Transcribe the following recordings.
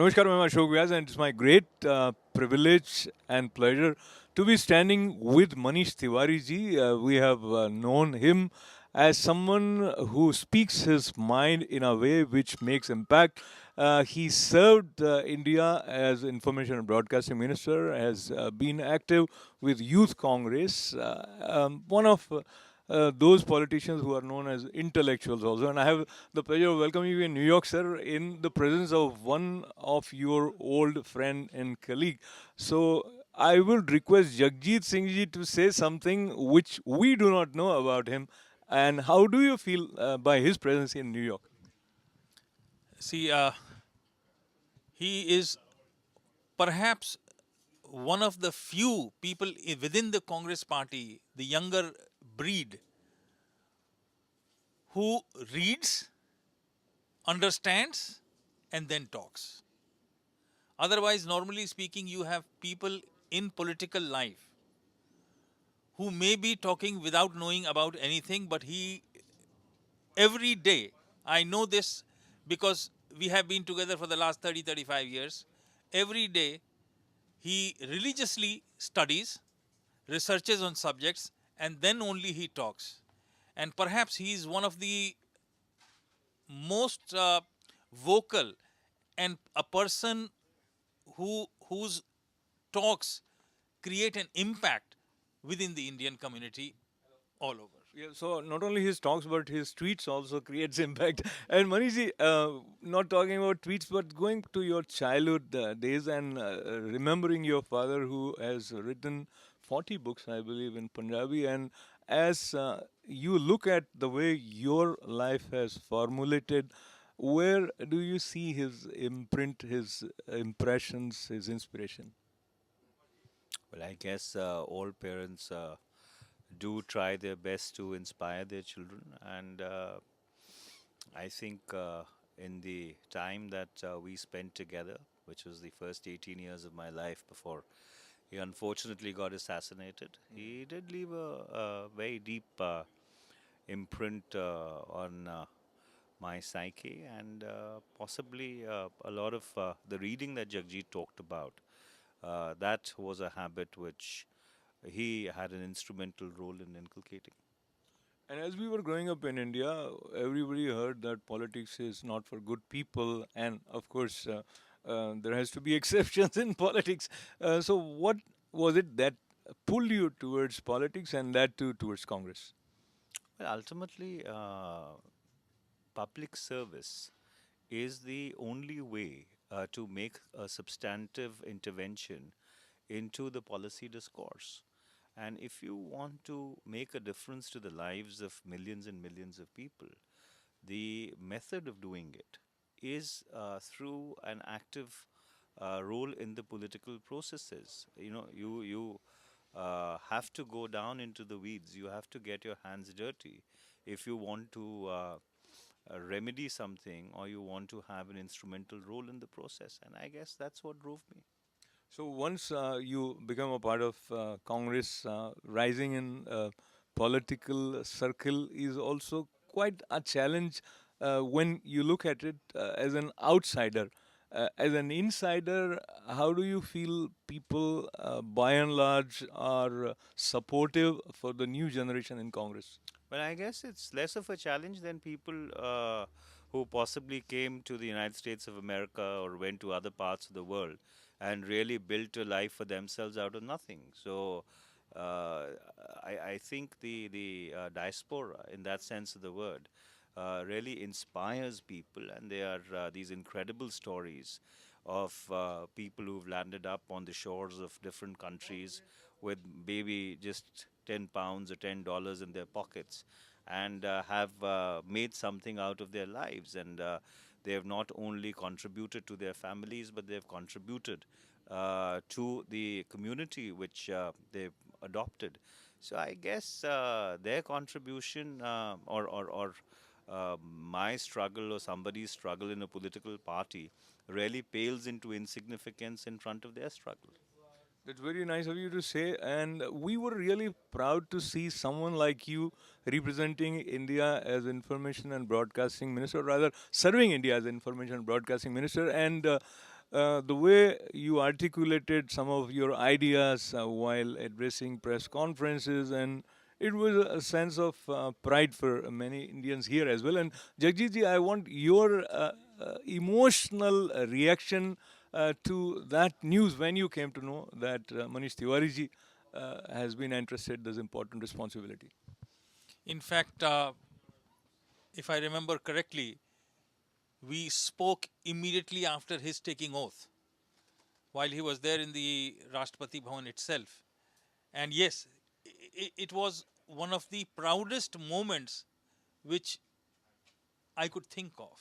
Namaskar, I'm Ashok Vyas, and it's my great privilege and pleasure to be standing with Manish Tiwari ji. We have known him as someone who speaks his mind in a way which makes impact. He served India as Information and Broadcasting Minister, has been active with Youth Congress, one of those politicians who are known as intellectuals also. And I have the pleasure of welcoming you in New York, sir, in the presence of one of your old friend and colleague. So I will request Jagjit Singh ji to say something which we do not know about him. And how do you feel by his presence in New York? See, he is perhaps one of the few people within the Congress party, the younger breed, who reads, understands, and then talks. Otherwise, normally speaking, you have people in political life who may be talking without knowing about anything, but he, every day, I know this because we have been together for the last 30, 35 years. Every day, he religiously studies, researches on subjects, and then only he talks. And perhaps he is one of the most vocal and a person whose talks create an impact within the Indian community all over. Yeah, so not only his talks, but his tweets also creates impact. And Maniji, not talking about tweets, but going to your childhood days and remembering your father who has written 40 books, I believe, in Punjabi. And as you look at the way your life has formulated, where do you see his imprint, his impressions, his inspiration? Well, I guess all parents do try their best to inspire their children, and I think in the time that we spent together, which was the first 18 years of my life before he unfortunately got assassinated, he did leave a very deep imprint on my psyche and possibly a lot of the reading that Jagjit talked about. That was a habit which he had an instrumental role in inculcating. And as we were growing up in India, everybody heard that politics is not for good people, and of course, there has to be exceptions in politics. So, what was it that pulled you towards politics and that too towards Congress? Well, ultimately, public service is the only way to make a substantive intervention into the policy discourse. And if you want to make a difference to the lives of millions and millions of people, the method of doing it is through an active role in the political processes. You have to go down into the weeds. You have to get your hands dirty if you want to remedy something or you want to have an instrumental role in the process. And I guess that's what drove me. So, once you become a part of Congress, rising in political circle is also quite a challenge when you look at it as an outsider. As an insider, how do you feel people, by and large, are supportive for the new generation in Congress? Well, I guess it's less of a challenge than people who possibly came to the United States of America or went to other parts of the world and really built a life for themselves out of nothing. So uh, I think the diaspora, in that sense of the word, really inspires people, and there are these incredible stories of people who've landed up on the shores of different countries with maybe just 10 pounds or $10 in their pockets and have made something out of their lives. And they have not only contributed to their families, but they have contributed to the community which they've adopted. So I guess their contribution my struggle or somebody's struggle in a political party really pales into insignificance in front of their struggle. That's very nice of you to say. And we were really proud to see someone like you representing India as Information and Broadcasting Minister, or rather, serving India as Information and Broadcasting Minister. And the way you articulated some of your ideas while addressing press conferences, and it was a sense of pride for many Indians here as well. And Jagjit ji, I want your emotional reaction to that news when you came to know that Manish Tiwari ji has been entrusted this important responsibility. In fact, if I remember correctly, we spoke immediately after his taking oath while he was there in the Rashtrapati Bhavan itself. And yes, it was one of the proudest moments which I could think of.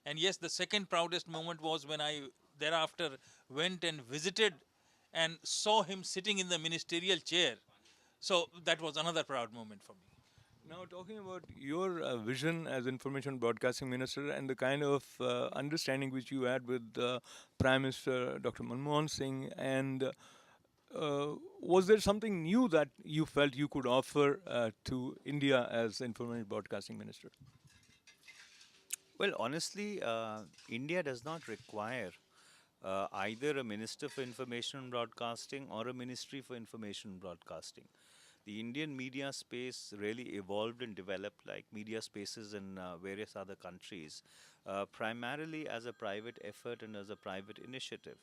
And yes, the second proudest moment was when I thereafter went and visited and saw him sitting in the ministerial chair. So that was another proud moment for me. Now, talking about your vision as information broadcasting minister and the kind of understanding which you had with Prime Minister Dr. Manmohan Singh, and was there something new that you felt you could offer to India as information broadcasting minister? Well, honestly, India does not require either a Minister for Information Broadcasting or a Ministry for Information Broadcasting. The Indian media space really evolved and developed like media spaces in various other countries, primarily as a private effort and as a private initiative.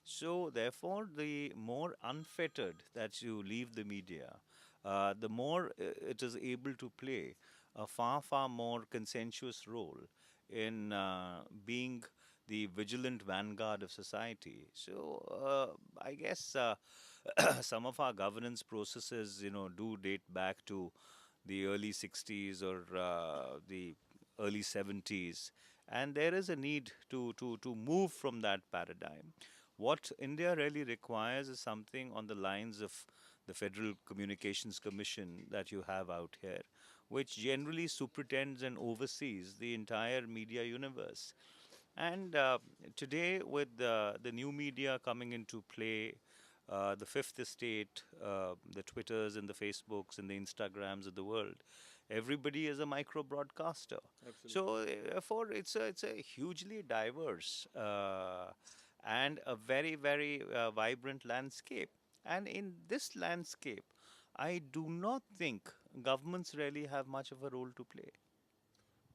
So, therefore, the more unfettered that you leave the media, the more it is able to play a far, far more consensuous role in being the vigilant vanguard of society. So, I guess some of our governance processes, do date back to the early 60s or the early 70s. And there is a need to move from that paradigm. What India really requires is something on the lines of the Federal Communications Commission that you have out here, which generally superintends and oversees the entire media universe. And today, with the new media coming into play, the fifth estate, the Twitters and the Facebooks and the Instagrams of the world, everybody is a micro broadcaster. So, therefore, it's a hugely diverse and a very, very vibrant landscape. And in this landscape, I do not think governments really have much of a role to play.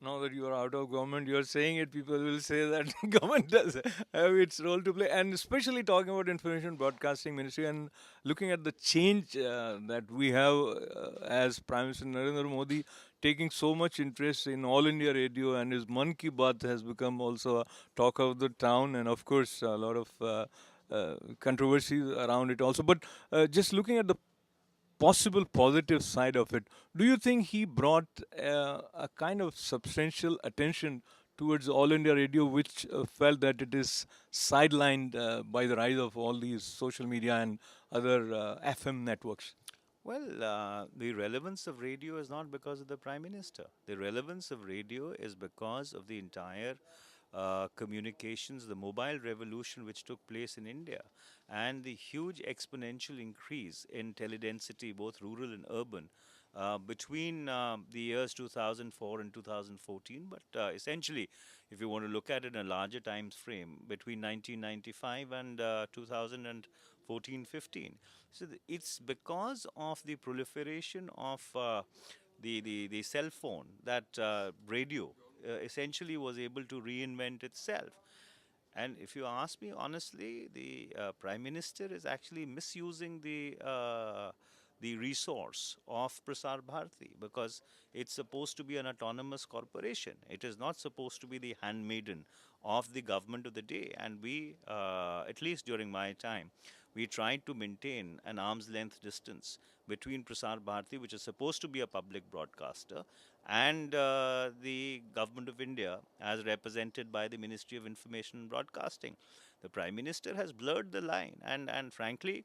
Now that you are out of government, you are saying it, people will say that government does have its role to play. And especially talking about information broadcasting ministry and looking at the change that we have as Prime Minister Narendra Modi taking so much interest in All India Radio, and his Man Ki Baat has become also a talk of the town, and of course a lot of controversies around it also. But just looking at the possible positive side of it, do you think he brought a kind of substantial attention towards All India Radio, which felt that it is sidelined by the rise of all these social media and other FM networks? Well, the relevance of radio is not because of the Prime Minister. The relevance of radio is because of the entire communications, the mobile revolution which took place in India, and the huge exponential increase in teledensity, both rural and urban, between the years 2004 and 2014. But essentially, if you want to look at it in a larger time frame, between 1995 and 2014-15. So it's because of the proliferation of the cell phone that radio essentially was able to reinvent itself. And if you ask me honestly, the Prime Minister is actually misusing the resource of Prasar Bharati, because it's supposed to be an autonomous corporation. It is not supposed to be the handmaiden of the government of the day. And we, at least during my time, we tried to maintain an arm's length distance between Prasar Bharati, which is supposed to be a public broadcaster, and the government of India, as represented by the Ministry of Information and Broadcasting. The Prime Minister has blurred the line, and frankly,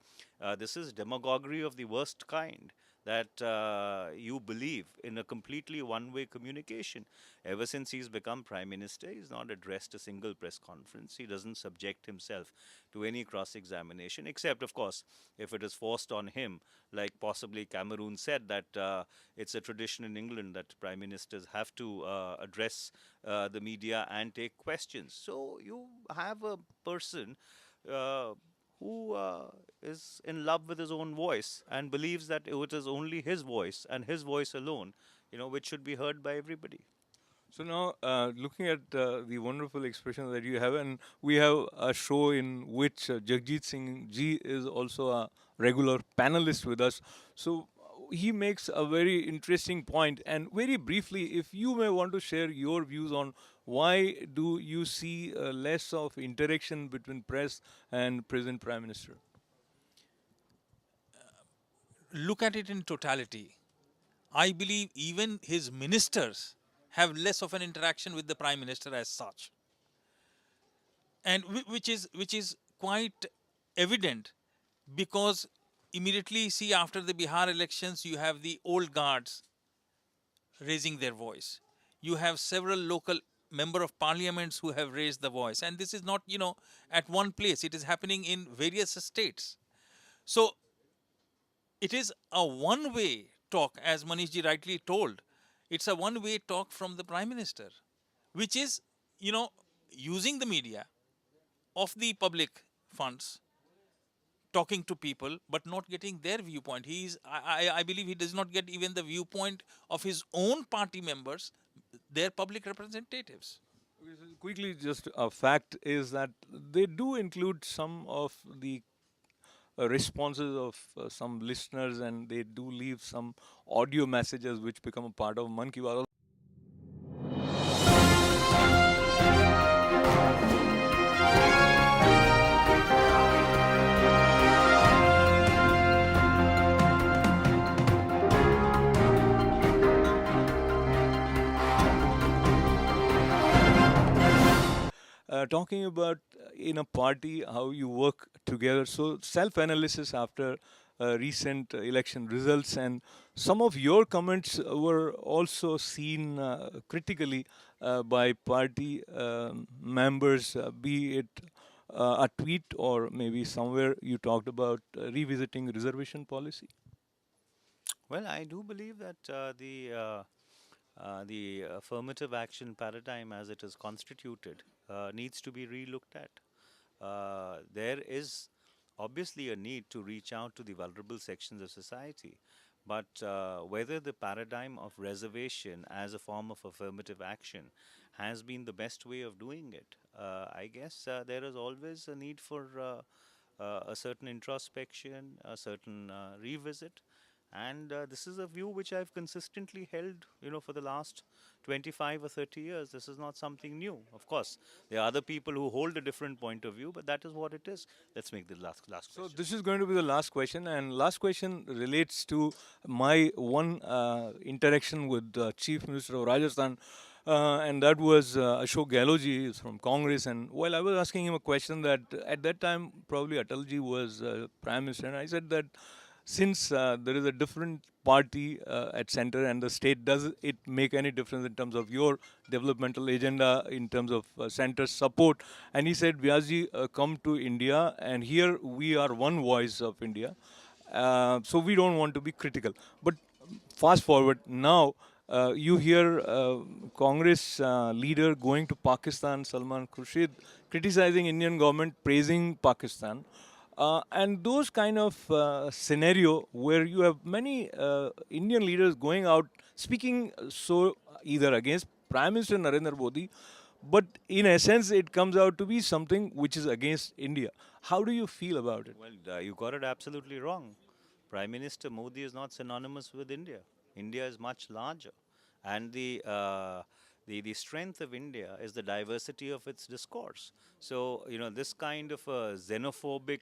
this is demagoguery of the worst kind. that you believe in a completely one-way communication. Ever since he's become Prime Minister, he's not addressed a single press conference. He doesn't subject himself to any cross-examination, except, of course, if it is forced on him, like possibly Cameroon said that it's a tradition in England that Prime Ministers have to address the media and take questions. So you have a person uh, who is in love with his own voice and believes that it is only his voice and his voice alone, which should be heard by everybody. So now, looking at the wonderful expression that you have, and we have a show in which Jagjit Singh ji is also a regular panelist with us. So he makes a very interesting point. And very briefly, if you may want to share your views on why do you see less of interaction between press and present Prime Minister? Look at it in totality. I believe even his ministers have less of an interaction with the Prime Minister as such, and which is quite evident, because immediately, see, after the Bihar elections, you have the old guards raising their voice. You have several local member of parliaments who have raised the voice, and this is not, at one place. It is happening in various states. So it is a one way talk, as Manishji rightly told. It's a one way talk from the Prime Minister, which is, using the media of the public funds, talking to people, but not getting their viewpoint. I believe he does not get even the viewpoint of his own party members, their public representatives. Okay, so quickly, just a fact is that they do include some of the responses of some listeners, and they do leave some audio messages which become a part of Man Ki Baat. Talking about in a party how you work together. So self-analysis after recent election results, and some of your comments were also seen critically by party members, be it a tweet or maybe somewhere you talked about revisiting reservation policy. Well, I do believe that the affirmative action paradigm as it is constituted needs to be relooked at. There is obviously a need to reach out to the vulnerable sections of society, but whether the paradigm of reservation as a form of affirmative action has been the best way of doing it, I guess there is always a need for a certain introspection, a certain revisit. And this is a view which I've consistently held, for the last 25 or 30 years. This is not something new. Of course, there are other people who hold a different point of view, but that is what it is. Let's make the last So question. this is going to be the last question, and last question relates to my one interaction with the Chief Minister of Rajasthan, and that was Ashok Gehloji is from Congress. And while I was asking him a question that at that time probably Atalji was Prime Minister, and I said that since there is a different party at center and the state, does it make any difference in terms of your developmental agenda, in terms of center support? And he said, Vyasji, come to India, and here we are one voice of India. So we don't want to be critical. But fast forward now, you hear Congress leader going to Pakistan, Salman Khurshid, criticizing Indian government, praising Pakistan. And those kind of scenario where you have many Indian leaders going out speaking so either against Prime Minister Narendra Modi, but in essence it comes out to be something which is against India. How do you feel about it? Well, you got it absolutely wrong. Prime Minister Modi is not synonymous with India. India is much larger, and the strength of India is the diversity of its discourse. So this kind of a xenophobic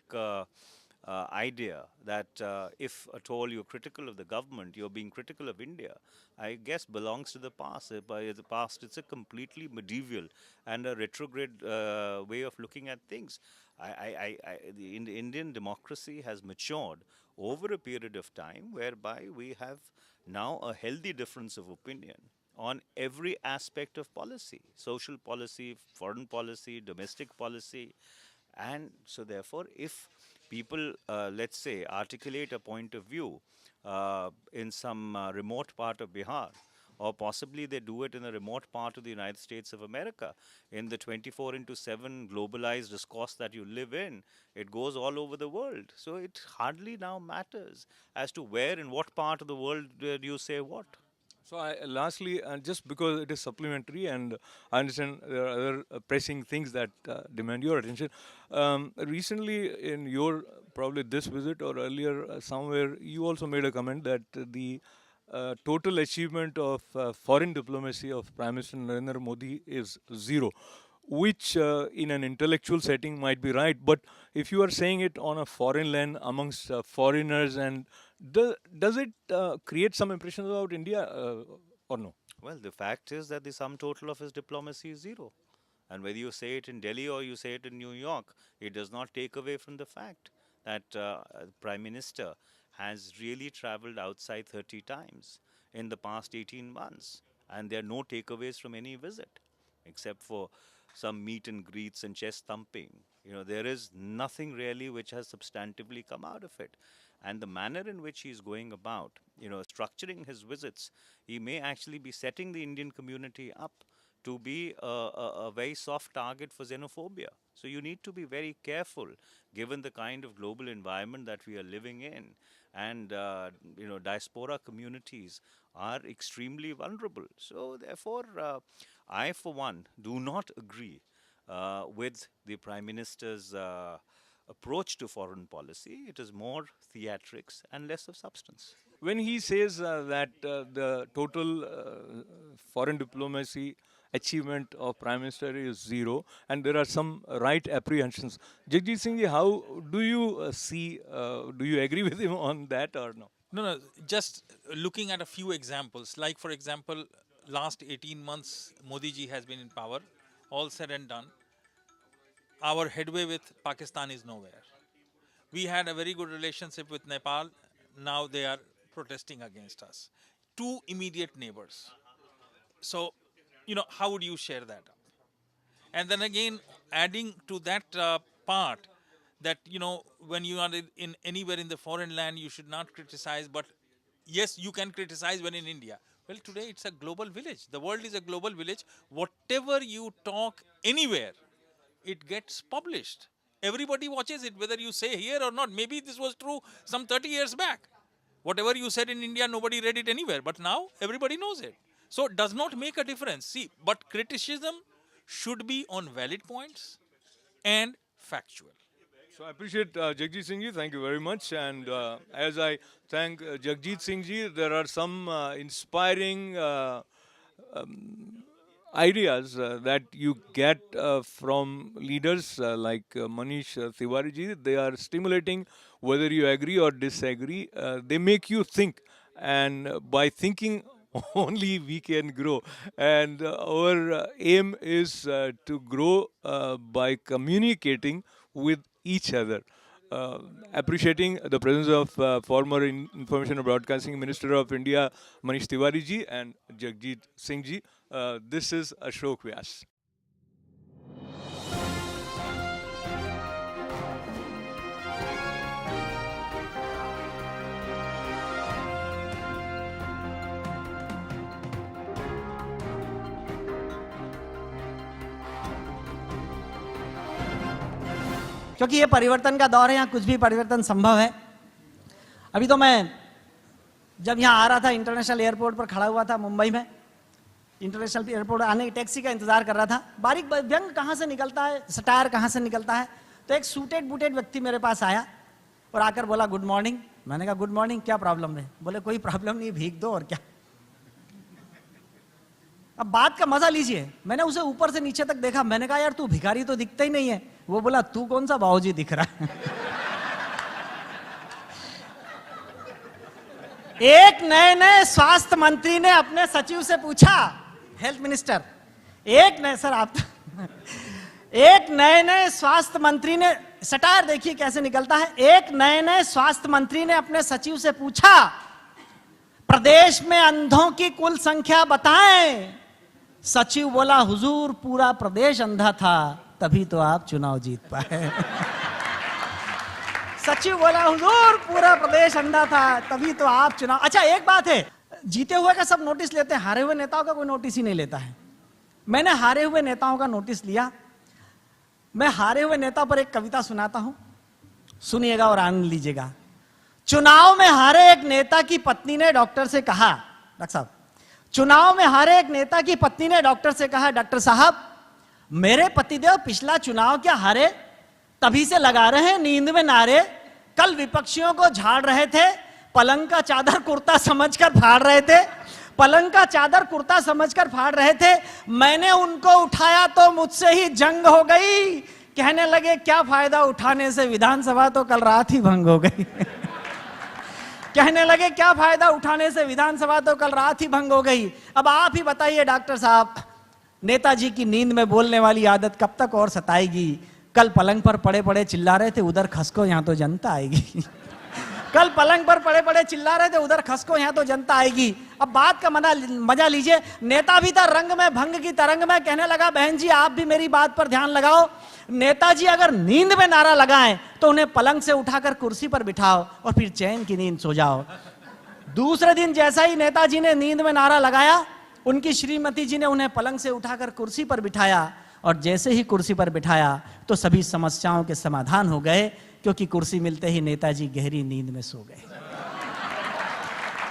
idea that if at all you're critical of the government, you're being critical of India, I guess belongs to the past. By the past, it's a completely medieval and a retrograde way of looking at things. The Indian democracy has matured over a period of time whereby we have now a healthy difference of opinion on every aspect of policy, social policy, foreign policy, domestic policy. And so, therefore, if people, let's say, articulate a point of view in some remote part of Bihar, or possibly they do it in a remote part of the United States of America, in the 24 into 7 globalized discourse that you live in, it goes all over the world. So it hardly now matters as to where, in what part of the world do you say what. So, lastly, just because it is supplementary, and I understand there are other pressing things that demand your attention. Recently, in your probably this visit or earlier somewhere, you also made a comment that the total achievement of foreign diplomacy of Prime Minister Narendra Modi is zero, which in an intellectual setting might be right, but if you are saying it on a foreign land amongst foreigners, and does it create some impressions about India or no? Well, the fact is that the sum total of his diplomacy is zero. And whether you say it in Delhi or you say it in New York, it does not take away from the fact that Prime Minister has really traveled outside 30 times in the past 18 months. And there are no takeaways from any visit, except for some meet and greets and chest thumping. There is nothing really which has substantively come out of it. And the manner in which he is going about, structuring his visits, he may actually be setting the Indian community up to be a very soft target for xenophobia. So you need to be very careful, given the kind of global environment that we are living in. And, diaspora communities are extremely vulnerable. So therefore, I, for one, do not agree with the Prime Minister's approach to foreign policy. It is more theatrics and less of substance. When he says that the total foreign diplomacy achievement of Prime Minister is zero, and there are some right apprehensions, Jagjit Singh ji, how do you see, do you agree with him on that or no? No, just looking at a few examples, like for example, last 18 months, Modi ji has been in power, all said and done. Our headway with Pakistan is nowhere. We had a very good relationship with Nepal. Now they are protesting against us. Two immediate neighbors. So, how would you share that up? And then again, adding to that part that, when you are in anywhere in the foreign land, you should not criticize, but yes, you can criticize when in India. Well, today it's a global village. The world is a global village. Whatever you talk anywhere, it gets published. Everybody watches it, whether you say here or not. Maybe this was true some 30 years back. Whatever you said in India, nobody read it anywhere. But now, everybody knows it. So, it does not make a difference. See, but criticism should be on valid points and factual. So I appreciate Jagjit Singh ji. Thank you very much. And as I thank Jagjit Singh ji, there are some inspiring ideas that you get from leaders like Manish Tiwari ji. They are stimulating, whether you agree or disagree. They make you think, and by thinking only we can grow. And our aim is to grow by communicating with each other. Appreciating the presence of former Information and Broadcasting Minister of India, Manish Tiwari ji, and Jagjit Singh ji. This is Ashok Vyas. क्योंकि ये परिवर्तन का दौर है, यहाँ कुछ भी परिवर्तन संभव है। अभी तो मैं जब यहाँ आ रहा था, इंटरनेशनल एयरपोर्ट पर खड़ा हुआ था मुंबई में, इंटरनेशनल एयरपोर्ट आने की टैक्सी का इंतजार कर रहा था। बारीक व्यंग कहाँ से निकलता है, सटायर कहाँ से निकलता है। तो एक सूटेड बूटेड व्यक्ति मेरे पास आया और आकर बोला गुड मॉर्निंग। मैंने कहा गुड मॉर्निंग, क्या प्रॉब्लम है? बोले कोई प्रॉब्लम नहीं, भीग दो और क्या। अब बात का मजा लीजिए, मैंने उसे ऊपर से नीचे तक देखा। मैंने कहा यार तू भिखारी तो दिखता ही नहीं है। वो बोला तू कौन सा बाबूजी दिख रहा है। एक नए स्वास्थ्य मंत्री ने अपने सचिव से पूछा, हेल्थ मिनिस्टर, एक नए स्वास्थ्य मंत्री ने सटायर देखिए कैसे निकलता है। एक नए नए स्वास्थ्य मंत्री ने अपने सचिव से पूछा, प्रदेश में अंधों की कुल संख्या बताएं। सचिव बोला, हुजूर पूरा प्रदेश अंधा था, तभी तो आप चुनाव जीत पाए। सचिव बोला, हुजूर पूरा प्रदेश अंधा था, तभी तो आप चुनाव। अच्छा एक बात है, जीते हुए का सब नोटिस लेते हैं, हारे हुए नेताओं का कोई नोटिस ही नहीं लेता है। मैंने हारे हुए नेताओं का नोटिस लिया। मैं हारे हुए नेता पर एक कविता सुनाता हूं, सुनिएगा और आनंद लीजिएगा। चुनाव में हारे एक नेता की पत्नी ने डॉक्टर से कहा, डॉक्टर साहब, चुनाव में हारे एक नेता की पत्नी ने डॉक्टर से कहा, डॉक्टर साहब मेरे पतिदेव पिछला चुनाव क्या हारे, तभी से लगा रहे हैं नींद में नारे। कल विपक्षियों को झाड़ रहे थे, पलंग का चादर कुर्ता समझकर फाड़ रहे थे, पलंग का चादर कुर्ता समझकर फाड़ रहे थे। मैंने उनको उठाया तो मुझसे ही जंग हो गई। कहने लगे क्या फायदा उठाने से, विधानसभा तो कल रात ही भंग हो गई। कहने लगे क्या फायदा उठाने से, विधानसभा तो कल रात ही भंग हो गई। अब आप ही बताइए डॉक्टर साहब, नेताजी की नींद में बोलने वाली आदत कब तक और सताएगी। कल पलंग पर पड़े पड़े चिल्ला रहे थे, उधर खसको यहां तो जनता आएगी। कल पलंग पर पड़े पड़े चिल्ला रहे थे, उधर खसको यहां तो जनता आएगी। अब बात का मजा लीजिए। नेता भी था रंग में भंग की तरंग में, कहने लगा बहन जी आप भी मेरी बात पर ध्यान लगाओ। नेताजी अगर नींद में नारा लगाएं तो उन्हें पलंग से उठाकर कुर्सी पर बिठाओ और फिर चैन की नींद सो जाओ। दूसरे दिन जैसा ही नेताजी ने नींद में नारा लगाया, उनकी श्रीमती जी ने उन्हें पलंग से उठाकर कुर्सी पर बिठाया, और जैसे ही कुर्सी पर बिठाया तो सभी समस्याओं के समाधान हो गए, क्योंकि कुर्सी मिलते ही नेताजी गहरी नींद में सो गए।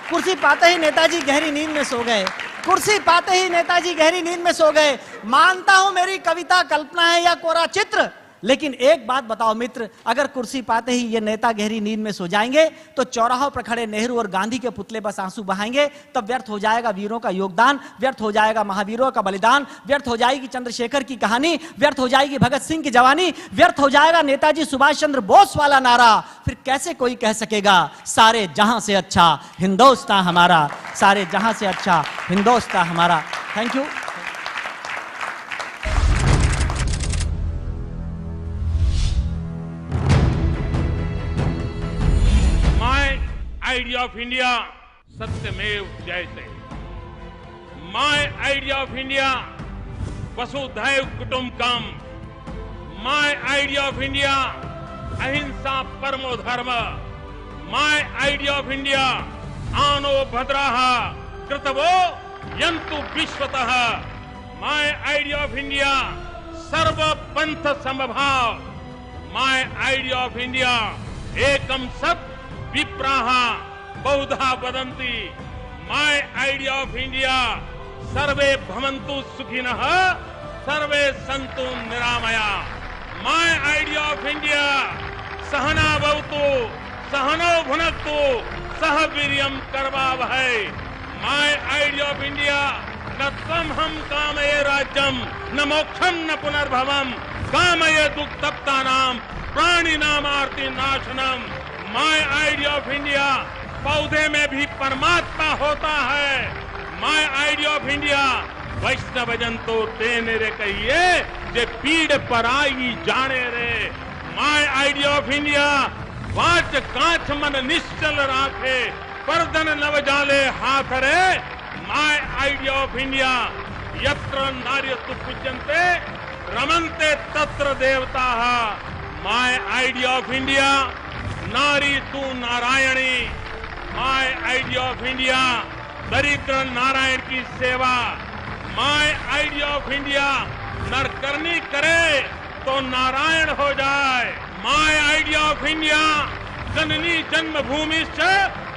कुर्सी पाते ही नेताजी गहरी नींद में सो गए। कुर्सी पाते ही नेताजी गहरी नींद में सो गए। मानता हूं मेरी कविता कल्पना है या कोरा चित्र, लेकिन एक बात बताओ मित्र, अगर कुर्सी पाते ही ये नेता गहरी नींद में सो जाएंगे तो चौराहों पर खड़े नेहरू और गांधी के पुतले बस आंसू बहाएंगे। तब व्यर्थ हो जाएगा वीरों का योगदान, व्यर्थ हो जाएगा महावीरों का बलिदान, व्यर्थ हो जाएगी चंद्रशेखर की कहानी, व्यर्थ हो जाएगी भगत सिंह की जवानी, व्यर्थ हो जाएगा नेताजी सुभाष चंद्र बोस वाला नारा। फिर कैसे कोई कह सकेगा सारे जहां से अच्छा हिंदुस्तान हमारा, सारे जहां से अच्छा हिंदुस्तान हमारा। Thank you. Idea of India सत्यमेव जयते। माय आइडिया ऑफ इंडिया वसुधैव कुटुंबकम। माय आइडिया ऑफ इंडिया अहिंसा परमो धर्म। माय आइडिया ऑफ इंडिया आनो भद्राः कृतवो यन्तु विश्वतः। माय आइडिया ऑफ इंडिया सर्व पंथ समभाव। माय आइडिया ऑफ इंडिया एकम सत् विप्राः बहुधा वदन्ति। माय आइडिया ऑफ इंडिया सर्वे भवन्तु सुखिनः सर्वे सन्तु निरामया। माय आइडिया ऑफ इंडिया सहना भवतु सहनौ भुनक्तु सह वीर्यं करवावहै। माय आइडिया ऑफ इंडिया न त्वमहं कामये राज्यं न मोक्षं न पुनर्भवं कामये दुःखतप्तानां प्राणिनामार्ति नाशनम। माय आइडिया ऑफ इंडिया पौधे में भी परमात्मा होता है। माय आइडिया ऑफ इंडिया वैष्णव जन तो तेने रे कहिए जे पीड़ पर आई जाने रे। My idea of India watch कांच मन निश्चल राखे परदन नव जाले हाथ रे। माय आइडिया ऑफ इंडिया यत्र नार्यस्तु पूज्यन्ते रमन्ते तत्र देवताः। माय आइडिया ऑफ इंडिया नारी तू Narayani. My idea of India दरिद्र नारायण की सेवा। माय आइडिया ऑफ इंडिया नर करनी करे तो नारायण हो जाए। माय आइडिया ऑफ इंडिया जननी जन्मभूमि से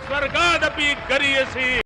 स्वर्गादपि गरीयसी।